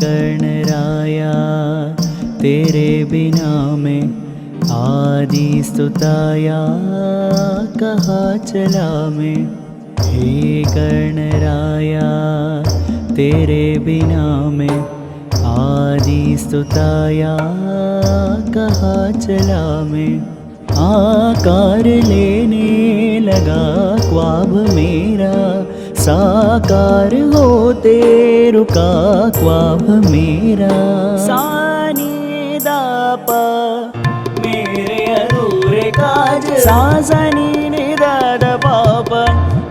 गणराया तेरे बिना मैं आदि स्तुताया कहाँ चला मैं। हे गणराया तेरे बिना मैं आदि स्तुताया कहाँ चला मैं। आकार लेने लगा ख्वाब मेरा साकार होते रुका ख्वाब मेरा। सानी दाप मेरे अधूरे काज सानी ने दादा पाप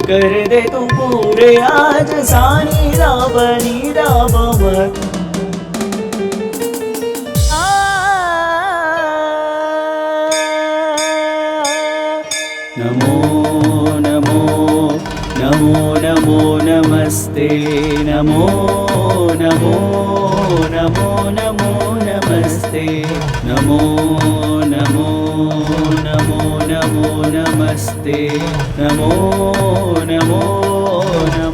कर दे तू पूरे आज। सानी दाप नी दाप नमो नमो नमो नमो नमस्ते नमो नमो नमो नमो नमस्ते नमो नमो नमो नमो नमस्ते नमो नमो नमो